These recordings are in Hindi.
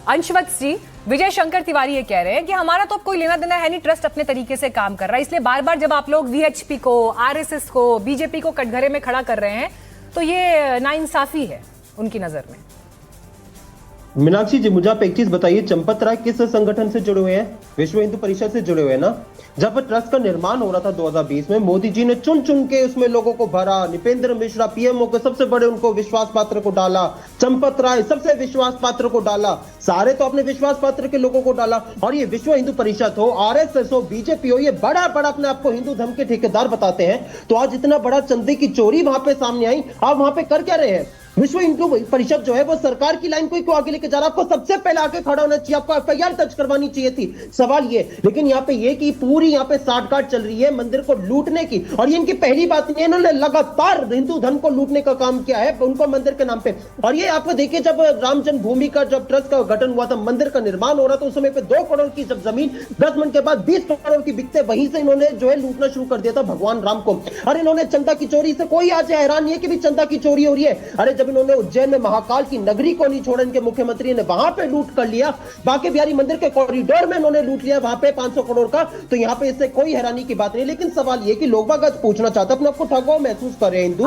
अंशवत्स जी, विजय शंकर तिवारी ये कह रहे हैं कि हमारा तो अब कोई लेना देना है नहीं, ट्रस्ट अपने तरीके से काम कर रहा है, इसलिए बार बार जब आप लोग वीएचपी को, आरएसएस को, बीजेपी को कटघरे में खड़ा कर रहे हैं तो ये नाइंसाफी है उनकी नजर में। मीनाक्षी जी, मुझे आप एक चीज बताइए, चंपत राय किस संगठन से जुड़े हुए हैं? विश्व हिंदू परिषद से जुड़े हुए हैं ना। जब ट्रस्ट का निर्माण हो रहा था 2020 में, मोदी जी ने चुन चुन के उसमें लोगों को भरा। निपेंद्र मिश्रा पीएमओ के सबसे बड़े उनको विश्वास पात्र को डाला, चंपत राय सबसे विश्वास पात्र को डाला, सारे तो अपने विश्वास पात्र के लोगों को डाला। और ये विश्व हिंदू परिषद हो, आरएसएस हो, बीजेपी हो, ये बड़ा बड़ा अपने आपको हिंदू धर्म के ठेकेदार बताते हैं। तो आज इतना बड़ा चंदे की चोरी वहां पे सामने आई, आप वहां पे कर क्या रहे हैं? विश्व हिंदू परिषद जो है वो सरकार की लाइन को क्यों आगे लेके जा रहा है? आपको सबसे पहले आगे खड़ा होना चाहिए, आपको एफआईआर दर्ज करवानी चाहिए थी। सवाल ये, लेकिन यहाँ पे ये कि पूरी यहाँ पे साठगांठ चल रही है मंदिर को लूटने की। और ये इनकी पहली बात नहीं है, इन्होंने लगातार हिंदू धर्म को लूटने का काम किया है उनको मंदिर के नाम पे। और ये आपको देखिए, जब राम जन्मभूमि का जब ट्रस्ट का गठन हुआ था, मंदिर का निर्माण हो रहा था, उस समय पे 2 करोड़ की जब जमीन 10 मिनट के बाद 20 करोड़ की बिकते, वहीं से इन्होंने जो है लूटना शुरू कर दिया था भगवान राम को। अरे इन्होंने चंदा की चोरी से कोई आज हैरान नहीं है कि भी चंदा की चोरी हो रही है। अरे जब इन्होंने उज्जैन में महाकाल की नगरी को नहीं छोड़ा, इनके मुख्यमंत्री ने वहां पे लूट कर लिया, बांके बिहारी मंदिर के कॉरिडोर में इन्होंने लूट लिया वहां पे 500 करोड़ का, तो यहां पे इससे कोई हैरानी की बात नहीं। लेकिन सवाल ये कि लोग बाग पूछना चाहते हैं, अपने आपको ठगो महसूस कर रहे हैं हिंदू।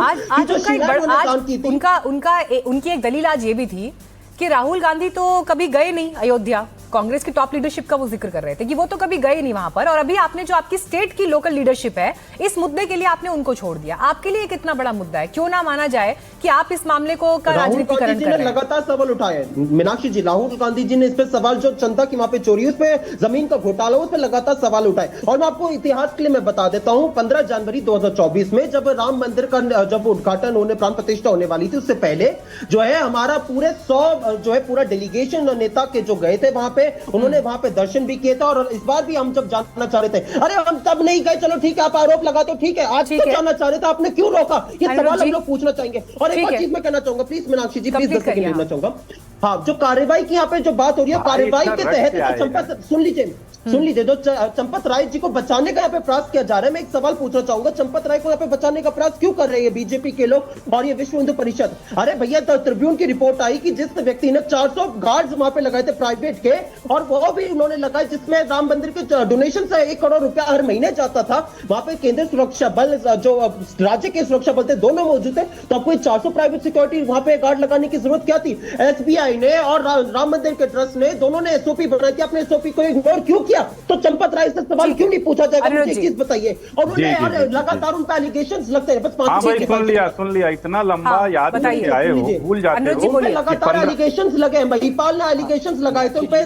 उनकी एक दलील आज ये भी थी कि राहुल गांधी तो कभी गए नहीं अयोध्या, कांग्रेस की टॉप लीडरशिप का वो जिक्र कर रहे थे कि वो तो कभी गए नहीं वहां पर, और अभी आपने जो आपकी स्टेट की लोकल लीडरशिप है, इस मुद्दे के लिए आपने उनको छोड़ दिया। आपके लिए कितना बड़ा मुद्दा है? क्यों ना माना जाए कि आप इस मामले को का राजनीतिकरण कर रहे हैं? लगातार सवाल उठाए मीनाक्षी जी, राहुल गांधी जी ने इस पे सवाल, जो चंदा की वहां पे चोरी, उस पे जमीन का घोटाला, उस पे लगातार सवाल उठाए। और मैं आपको इतिहास के लिए मैं बता देता हूं, 15 जनवरी 2024 में जब राम मंदिर का जब उद्घाटन होने, प्राण प्रतिष्ठा होने वाली थी, उससे पहले जो है हमारा पूरे 100 जो है पूरा डेलीगेशन नेता के जो गए थे वहां पे, उन्होंने वहां पे दर्शन भी किए थे। और इस बार भी हम जब जानना चाह रहे थे, अरे हम तब नहीं गए, चलो ठीक है आप आरोप लगाते हो, ठीक है, आज तो जानना चाह रहे थे, आपने क्यों रोका? ये सवाल हम लोग पूछना चाहेंगे। और एक और चीज मैं कहना चाहूंगा, please Meenakshi ji, please 10 second बोलना चाहूंगा। हाँ, जो कार्रवाई की यहाँ पे जो बात हो रही है, कार्रवाई के तहत चंपत, सुन लीजिए, जो चंपत राय जी को बचाने का यहाँ पे प्रयास किया जा रहा है, मैं एक सवाल पूछना चाहूंगा, चंपत राय को यहाँ पे बचाने का प्रयास क्यों कर रहे हैं बीजेपी के लोग और ये विश्व हिंदू परिषद? अरे भैया, ट्रिब्यून की रिपोर्ट आई कि जिस व्यक्ति ने 400 गार्ड्स वहां पे लगाए थे प्राइवेट के, और वो भी उन्होंने लगाए जिसमें राम मंदिर के डोनेशन से 1 करोड़ रुपया हर महीने जाता था, वहां पे केंद्रीय सुरक्षा बल, जो राज्य के सुरक्षा बल थे, दोनों मौजूद थे। तो आपको 400 प्राइवेट सिक्योरिटी वहां पे गार्ड लगाने की जरूरत क्या थी? एसबीआई ने और राम मंदिर के ट्रस्ट ने दोनों ने एसओपी बनाई थी, अपने एसओपी को इग्नोर क्यों किया? तो चंपत राय से सवाल क्यों नहीं पूछा जाएगा? मुझे चीज बताइए। और उन्होंने लगातार उन पे एलिगेशंस लगते हैं, बस 5 सुन लिया, इतना लंबा याद नहीं आए हो, भूल जाते हो। लगातार एलिगेशंस लगे, महिपाल ने एलिगेशंस लगाए थे उन पे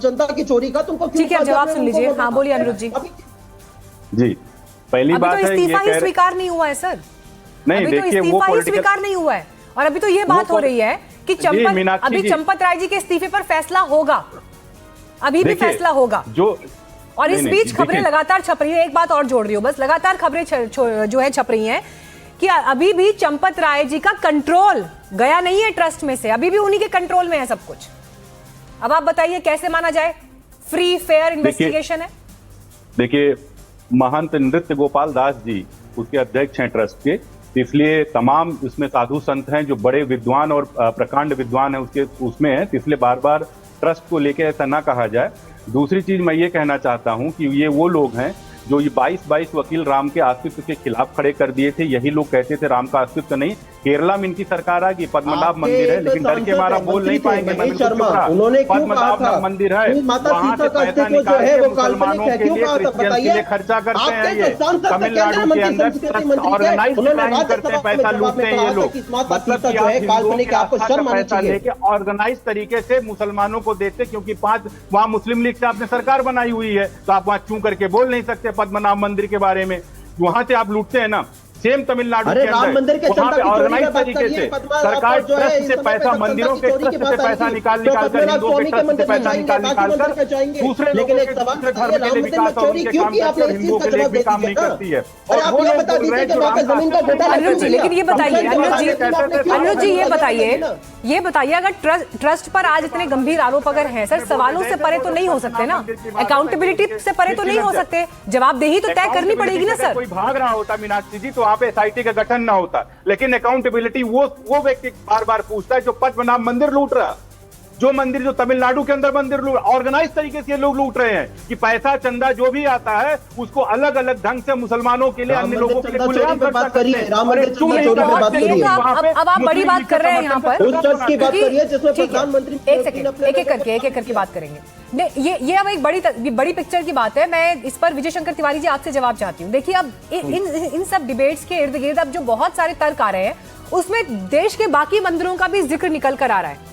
जनता की चोरी का, तुमको क्यों? ठीक है, जवाब सुन लीजिए। हाँ, बोलिए अनुज जी। जी, पहली बात है, इस्तीफा ही स्वीकार नहीं हुआ है सर। नहीं, देखिए, वो स्वीकार नहीं हुआ है, और अभी तो ये बात हो रही है कि चंपत राय जी के इस्तीफे पर फैसला होगा, अभी भी फैसला होगा जो। और इस बीच खबरें लगातार छप रही है, एक बात और जोड़ रही हूँ बस, लगातार खबरें जो है छप रही हैं कि अभी भी चंपत राय जी का कंट्रोल गया नहीं है ट्रस्ट में से, अभी भी उन्हीं के कंट्रोल में है सब कुछ। अब आप बताइए कैसे माना जाए? फ्री फेयर इन्वेस्टिगेशन है। देखिए, महंत नृत्य गोपाल दास जी उसके अध्यक्ष हैं ट्रस्ट के, इसलिए तमाम उसमें साधु संत हैं जो बड़े विद्वान और प्रकांड विद्वान है उसके उसमें है, इसलिए बार बार ट्रस्ट को लेकर ऐसा ना कहा जाए। दूसरी चीज मैं ये कहना चाहता हूं कि ये वो लोग हैं जो ये 22 वकील राम के अस्तित्व के खिलाफ खड़े कर दिए थे। यही लोग कहते थे राम का अस्तित्व नहीं। केरला में इनकी सरकार आ गई, पद्मनाभ मंदिर है, लेकिन डर के मारा बोल नहीं पाएंगे। पद्मनाभ मंदिर है, वहां से पैसा निकाल के मुसलमानों के लिए, क्रिश्चियन के लिए खर्चा करते हैं। ये तमिलनाडु के अंदर ऑर्गेनाइज क्राइम करते हैं, पैसा लूटते हैं ये लोग। मतलब कि आप हिंदुओं के आस्था का पैसा लेके ऑर्गेनाइज तरीके से मुसलमानों को देते, क्योंकि 5 वहां मुस्लिम लीग से आपने सरकार बनाई हुई है, तो आप वहां चूं करके बोल नहीं सकते पद्मनाभ मंदिर के बारे में। वहां से आप लूटते हैं ना, सेम तमिलनाडु के अंदर वहां पे ऑर्गेनाइज तरीके से सरकार ट्रस्ट से पैसा, मंदिरों के ट्रस्ट से पैसा निकाल कर, हिंदुओं के ट्रस्ट से पैसा निकाल कर दूसरे लोगों के दूसरे धर्म के लिए विकास और उनके काम करते हैं, हिंदुओं के लिए भी काम नहीं करती है। और वो लोग बोल रहे हैं जो अनुज जी, लेकिन ये बताइए अनुज जी, ये बताइए अगर ट्रस्ट पर आज इतने गंभीर आरोप अगर हैं सर, सवालों से परे तो नहीं हो सकते ना, अकाउंटेबिलिटी से परे तो नहीं हो सकते, जवाबदेही तो तय करनी पड़ेगी ना सर। कोई भाग रहा होता मीनाक्षी जी तो पे एसआईटी का गठन ना होता, लेकिन अकाउंटेबिलिटी वो व्यक्ति बार बार पूछता है जो पद्मनाभ मंदिर लूट रहा, जो मंदिर जो तमिलनाडु के अंदर मंदिर ऑर्गेनाइज तरीके से लोग लूट रहे हैं कि पैसा चंदा जो भी आता है उसको अलग अलग ढंग से मुसलमानों के लिए, अन्य लोगों के लिए खुलेआम खर्चा करते हैं। अब आप बड़ी बात कर रहे हैं यहाँ पर, उस चर्च की बात करिए जिसमें प्रधानमंत्री एक सेकंड, एक एक करके बात करेंगे। ये अब एक बड़ी पिक्चर की बात है। मैं इस पर विजय शंकर तिवारी जी आपसे जवाब चाहती हूँ। देखिए अब इन सब डिबेट्स के इर्द गिर्द अब जो बहुत सारे तर्क आ रहे हैं उसमें देश के बाकी मंदिरों का भी जिक्र निकल कर आ रहा है।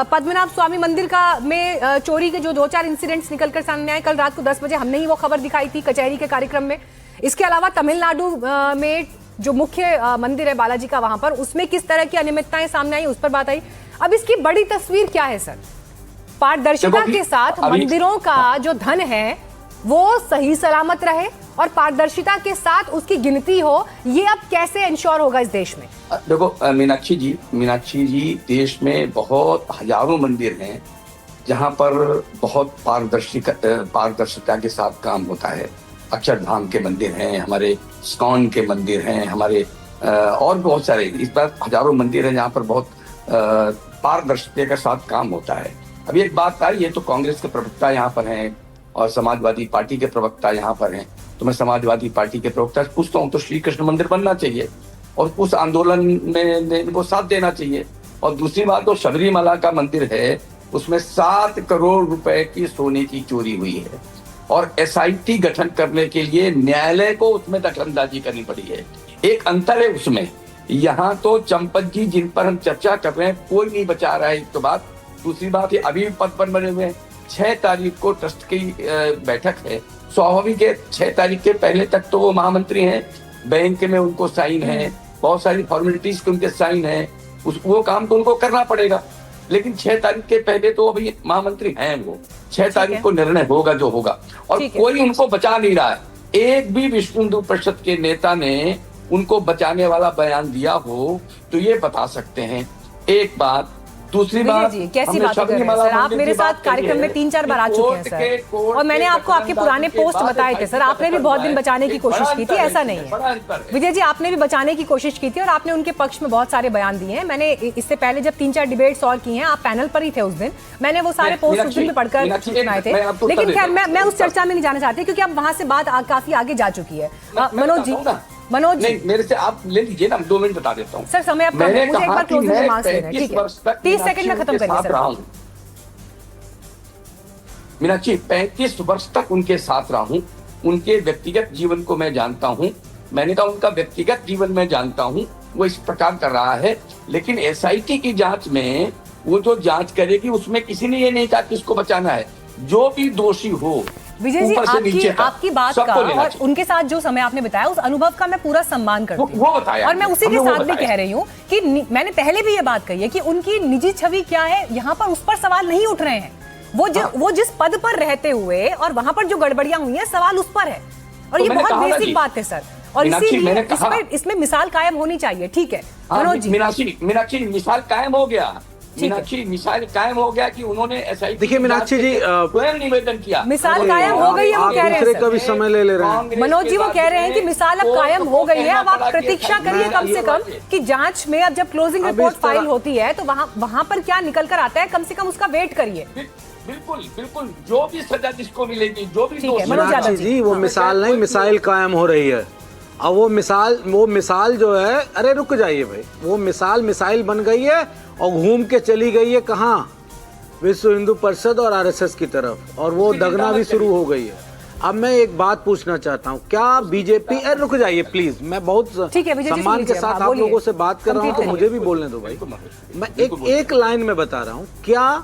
पद्मनाभ स्वामी मंदिर का में चोरी के जो 2-4 इंसिडेंट्स निकलकर सामने आए, कल रात को 10 बजे हमने ही वो खबर दिखाई थी कचहरी के कार्यक्रम में। इसके अलावा तमिलनाडु में जो मुख्य मंदिर है बालाजी का, वहां पर उसमें किस तरह की अनियमितताएं सामने आई, उस पर बात आई। अब इसकी बड़ी तस्वीर क्या है सर? पारदर्शिता के साथ मंदिरों का जो धन है वो सही सलामत रहे और पारदर्शिता के साथ उसकी गिनती हो, ये अब कैसे इंश्योर होगा इस देश में? देखो मीनाक्षी जी, देश में बहुत हजारों मंदिर हैं जहां पर बहुत पारदर्शिता के साथ काम होता है। अक्षरधाम के मंदिर हैं, हमारे स्कॉन के मंदिर हैं, हमारे और बहुत सारे इस बार हजारों मंदिर हैं जहां पर बहुत पारदर्शिता के साथ काम होता है। अभी एक बात आई, ये तो कांग्रेस के प्रवक्ता यहाँ पर हैं और समाजवादी पार्टी के प्रवक्ता यहाँ पर हैं, तो मैं समाजवादी पार्टी के प्रवक्ता से पूछता हूँ तो श्री कृष्ण मंदिर बनना चाहिए और उस आंदोलन में इनको साथ देना चाहिए। और दूसरी बात, तो शबरीमला का मंदिर है उसमें 7 करोड़ रुपए की सोने की चोरी हुई है और SIT गठन करने के लिए न्यायालय को उसमें दखलंदाजी करनी पड़ी है। एक अंतर है उसमें, यहाँ तो चंपत जी जिन पर हम चर्चा कर रहे हैं कोई नहीं बचा रहा है, एक तो बात। दूसरी बात, ये अभी पद पर बने हुए हैं। 6 तारीख को ट्रस्ट की बैठक है, स्वाभाविक है 6 तारीख के पहले तक तो वो महामंत्री हैं, बैंक में उनको साइन है, बहुत सारी फॉर्मेलिटीज के उनके साइन है, वो काम तो उनको करना पड़ेगा। लेकिन 6 तारीख के पहले तो अभी महामंत्री हैं वो, 6 तारीख को निर्णय होगा जो होगा और कोई उनको बचा नहीं रहा है। एक भी विश्व हिंदू परिषद के नेता ने उनको बचाने वाला बयान दिया हो तो ये बता सकते हैं। एक बात। दूसरी बात, कैसी बात कर रहे हैं सर? आप मेरे साथ कार्यक्रम में 3-4 बार आ चुके हैं सर और मैंने आपको आपके पुराने पोस्ट बताए थे सर। आपने भी बहुत दिन बचाने की कोशिश की थी, ऐसा नहीं है विजय जी, आपने भी बचाने की कोशिश की थी और आपने उनके पक्ष में बहुत सारे बयान दिए हैं। मैंने इससे पहले जब 3-4 डिबेट्स और की हैं, आप पैनल पर ही थे उस दिन, मैंने वो सारे पोस्ट उस दिन भी पढ़कर सुनाए थे। लेकिन खैर मैं उस चर्चा में नहीं जाना चाहती क्योंकि अब वहां से बात काफी आगे जा चुकी है। मनोज जी, मेरे से आप ले लीजिए ना, 2 मिनट बता देता हूँ सर। समय आपका, मुझे एक बार क्लोजिंग रिमार्क्स लेना है, ठीक है? 30 सेकंड में खत्म करिए सर। मीनाक्षी, 35 वर्ष तक उनके साथ रहा हूँ, उनके व्यक्तिगत जीवन को मैं जानता हूँ। मैंने कहा उनका व्यक्तिगत जीवन में जानता हूँ, वो इस प्रकार कर रहा है। लेकिन SIT की जांच में वो जो जांच करेगी उसमें किसी ने ये नहीं कहा कि इसको बचाना है। जो भी दोषी हो, विजय जी, आपकी बात का और उनके साथ जो समय आपने बताया उस अनुभव का मैं पूरा सम्मान करती हूँ और मैं उसी के साथ भी कह रही हूँ कि मैंने पहले भी ये बात कही है कि उनकी निजी छवि क्या है, यहाँ पर उस पर सवाल नहीं उठ रहे हैं। वो जिस पद पर रहते हुए और वहां पर जो गड़बड़ियां हुई है, सवाल उस पर है और ये बहुत बेसिक बात है सर। और इसीलिए इसमें मिसाल कायम होनी चाहिए, ठीक है मनोज जी? मीनाक्षी, मिसाल कायम हो गया। मीनाक्षी, मिसाल कायम हो गया कि उन्होंने SIT, देखिए मीनाक्षी जी, स्वयं निवेदन किया। मिसाल कायम हो गई है, वो कह रहे हैं का भी समय ले रहे हैं मनोज जी। वो कह रहे हैं कि मिसाल अब कायम हो गई है। अब आप प्रतीक्षा करिए कम से कम कि जांच में अब जब क्लोजिंग रिपोर्ट फाइल होती है तो वहां पर क्या निकल कर आता है, कम से कम उसका वेट करिए। बिल्कुल, जो भी सजा जिसको मिलेगी, जो भी मीनाक्षी जी, वो मिसाल नहीं, मिसाइल कायम हो रही है। अब वो मिसाल जो है, अरे रुक जाइए भाई, वो मिसाइल बन गई है और घूम के चली गई है कहाँ? विश्व हिंदू परिषद और RSS की तरफ, और वो दगना भी शुरू हो गई है। अब मैं एक बात पूछना चाहता हूँ, क्या बीजेपी, रुक जाइए प्लीज, मैं बहुत सम्मान के साथ आप लोगों से बात कर रहा हूँ तो मुझे भी बोलने दो भाई। मैं एक लाइन में बता रहा हूँ, क्या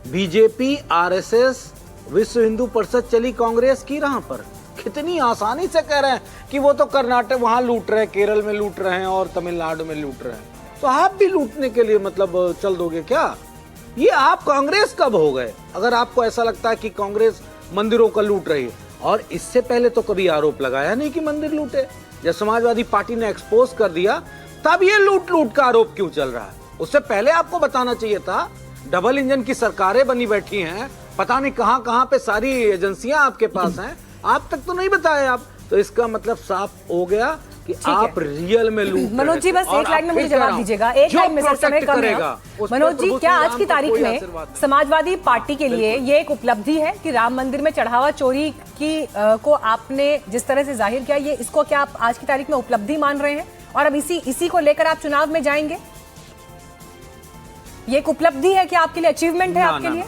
बीजेपी, RSS, विश्व हिंदू परिषद चली कांग्रेस की राह पर? कितनी आसानी से कह रहे हैं कि वो तो कर्नाटक वहां लूट रहे हैं, केरल में लूट रहे हैं और तमिलनाडु में लूट रहे हैं, तो आप भी लूटने के लिए मतलब चल दोगे क्या? ये आप कांग्रेस कब हो गए? अगर आपको ऐसा लगता है कि कांग्रेस मंदिरों का लूट रही है, और इससे पहले तो कभी आरोप लगाया नहीं कि मंदिर लूटे। जब समाजवादी पार्टी ने एक्सपोज कर दिया तब ये लूट का आरोप क्यों चल रहा है? उससे पहले आपको बताना चाहिए था। डबल इंजन की सरकारें बनी बैठी हैं, पता नहीं कहां पे सारी एजेंसियां आपके पास हैं, आप तक तो नहीं बताए आप। तो तो इसका मतलब साफ हो गया कि आप रियल में लूट रहे मनोज जी, थे। बस और एक लाइन में अब मुझे फिर जवाब कह दीजिएगा, रहा हूं, एक लाइन में सर, समय कम है। उस पर मनोज जी, प्रभु क्या श्री आज राम की का तारीख कोई में आशीर्वाद नहीं। समाजवादी पार्टी के लिए ये एक उपलब्धि है कि राम मंदिर में चढ़ावा चोरी की को आपने जिस तरह से जाहिर किया, ये इसको क्या आप आज की तारीख में उपलब्धि मान रहे हैं और अब इसी को लेकर आप चुनाव में जाएंगे? ये एक उपलब्धि है कि आपके लिए अचीवमेंट है आपके लिए?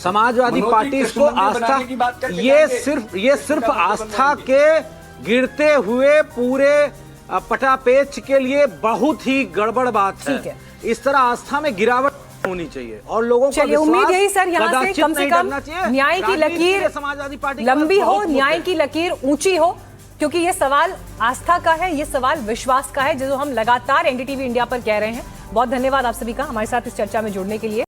समाजवादी मनोज जी, पार्टी कृष्ण इसको मंदिर आस्था, बनाने की बात करके ये जाएंगे। सिर्फ आस्था के गिरते हुए पूरे पटापेच के लिए बहुत ही गड़बड़ बात ठीक है। इस तरह आस्था में गिरावट होनी चाहिए और लोगों को चलिए, उम्मीद यही सर यहाँ से कदाचित कम से नहीं कम करना चाहिए। न्याय की राजनीति लकीर में समाजवादी पार्टी के लंबी पास हो, बहुत न्याय मुद्दे की लकीर ऊंची हो, क्योंकि ये सवाल आस्था का है, ये सवाल विश्वास का है, जो हम लगातार एनडीटीवी इंडिया पर कह रहे हैं। बहुत धन्यवाद आप सभी का हमारे साथ इस चर्चा में जुड़ने के लिए।